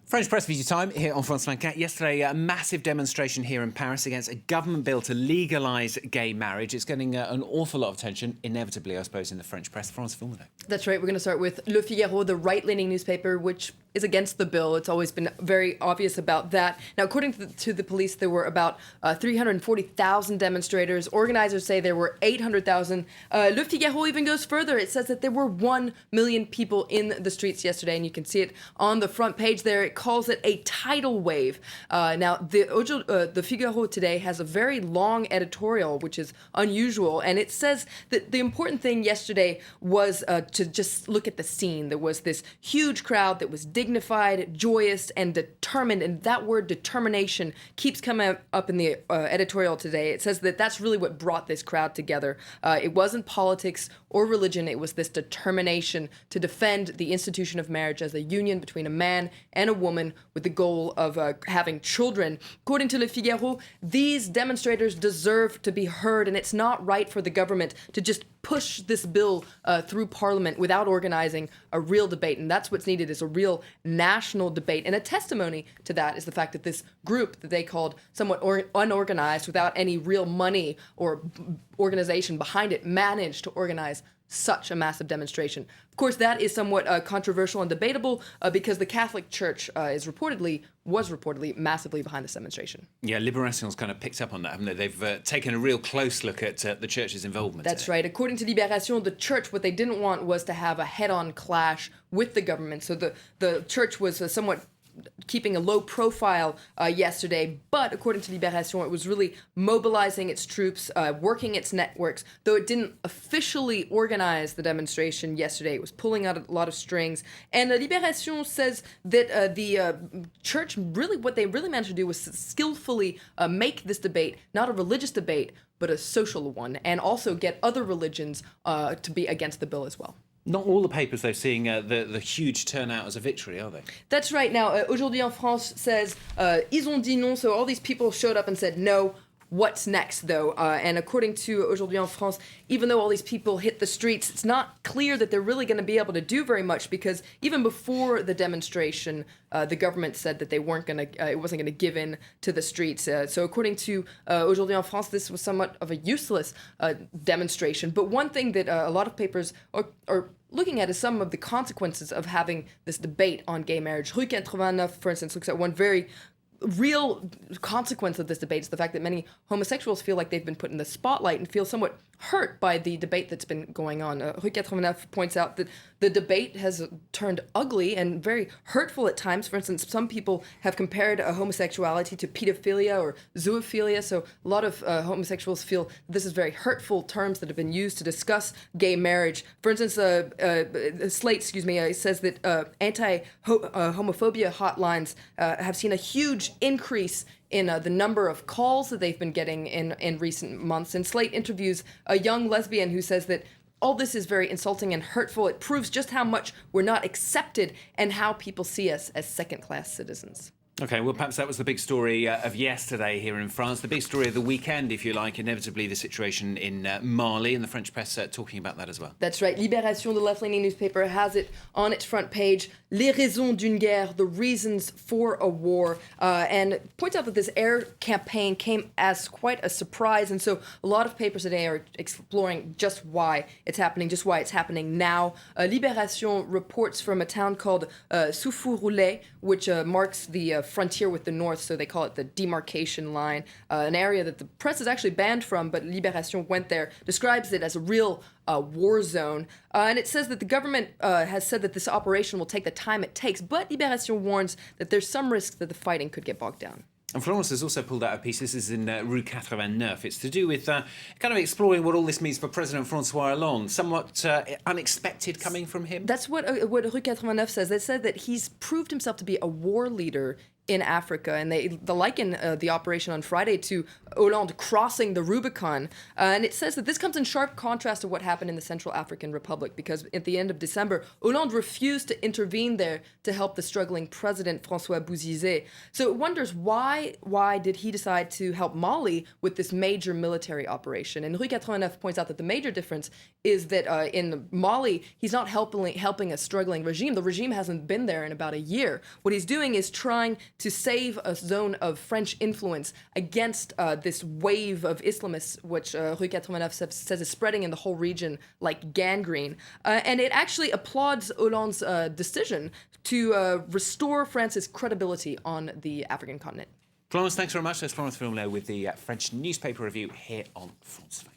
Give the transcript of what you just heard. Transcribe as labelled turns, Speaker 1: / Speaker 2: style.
Speaker 1: French Press Video Time here on France 24. Yesterday, a massive demonstration here in Paris against a government bill to legalise gay marriage. It's getting an awful lot of attention, inevitably, I suppose, in the French press. France Film today.
Speaker 2: That's right. We're going to start with Le Figaro, the right-leaning newspaper, which is against the bill. It's always been very obvious about that. Now, according to the police, there were about 340,000 demonstrators. Organizers say there were 800,000. Le Figaro even goes further. It says that there were 1 million people in the streets yesterday, and you can see it on the front page there. It calls it a tidal wave. Now, the Figaro today has a very long editorial, which is unusual, and it says that the important thing yesterday was to just look at the scene. There was this huge crowd that was dignified, joyous, and determined, and that word determination keeps coming up in the editorial today. It says that that's really what brought this crowd together. It wasn't politics or religion. It was this determination to defend the institution of marriage as a union between a man and a woman with the goal of having children. According to Le Figaro, these demonstrators deserve to be heard, and it's not right for the government to just push this bill through Parliament without organizing a real debate. And that's what's needed, is a real national debate. And a testimony to that is the fact that this group that they called somewhat unorganized, without any real money or organization behind it, managed to organize such a massive demonstration. Of course, that is somewhat controversial and debatable because the Catholic Church was reportedly massively behind this demonstration.
Speaker 1: Yeah, Libération's kind of picked up on that, haven't they? They've taken a real close look at the church's involvement.
Speaker 2: That's right. According to Libération, the church, what they didn't want was to have a head-on clash with the government. So the church was somewhat keeping a low profile yesterday, but according to Libération, it was really mobilizing its troops, working its networks. Though it didn't officially organize the demonstration yesterday, it was pulling out a lot of strings. And Libération says that the church what they really managed to do was skillfully make this debate not a religious debate, but a social one, and also get other religions to be against the bill as well.
Speaker 1: Not all the papers, though, seeing the huge turnout as a victory, are they?
Speaker 2: That's right. Now, Aujourd'hui en France says, ils ont dit non, so all these people showed up and said no. What's next, though? And according to Aujourd'hui en France, even though all these people hit the streets, it's not clear that they're really going to be able to do very much, because even before the demonstration, the government said that they weren't going to, it wasn't going to give in to the streets. So according to Aujourd'hui en France, this was somewhat of a useless demonstration. But one thing that a lot of papers are looking at is some of the consequences of having this debate on gay marriage. Rue 89, for instance, looks at one very real consequence of this debate is the fact that many homosexuals feel like they've been put in the spotlight and feel somewhat hurt by the debate that's been going on. Rue 89 points out that the debate has turned ugly and very hurtful at times. For instance, some people have compared homosexuality to pedophilia or zoophilia, so a lot of homosexuals feel this is very hurtful terms that have been used to discuss gay marriage. For instance, Slate, says that anti-homophobia hotlines have seen a huge increase in the number of calls that they've been getting in recent months. And Slate interviews a young lesbian who says that all this is very insulting and hurtful. It proves just how much we're not accepted and how people see us as second-class citizens.
Speaker 1: OK, well, perhaps that was the big story of yesterday here in France. The big story of the weekend, if you like, inevitably the situation in Mali, and the French press talking about that as well.
Speaker 2: That's right. Libération, the left-leaning newspaper, has it on its front page, Les raisons d'une guerre, the reasons for a war, and points out that this air campaign came as quite a surprise, and so a lot of papers today are exploring just why it's happening now. Libération reports from a town called Soufou-Roulé, which marks the frontier with the north, so they call it the demarcation line, an area that the press is actually banned from, but Libération went there, describes it as a real war zone. And it says that the government has said that this operation will take the time it takes, but Libération warns that there's some risk that the fighting could get bogged down.
Speaker 1: And Florence has also pulled out a piece. This is in Rue 89. It's to do with kind of exploring what all this means for President Francois Hollande. Somewhat unexpected coming from him.
Speaker 2: That's what Rue 89 says. They said that he's proved himself to be a war leader in Africa, and they liken the operation on Friday to Hollande crossing the Rubicon. And it says that this comes in sharp contrast to what happened in the Central African Republic, because at the end of December, Hollande refused to intervene there to help the struggling president, François Bouzizé. So it wonders why did he decide to help Mali with this major military operation? And Rue 89 points out that the major difference is that in Mali, he's not helping a struggling regime. The regime hasn't been there in about a year. What he's doing is trying to save a zone of French influence against this wave of Islamists, which Rue 89 says is spreading in the whole region like gangrene. And it actually applauds Hollande's decision to restore France's credibility on the African continent.
Speaker 1: Florence, thanks very much. That's Florence Filmler with the French newspaper review here on France 5.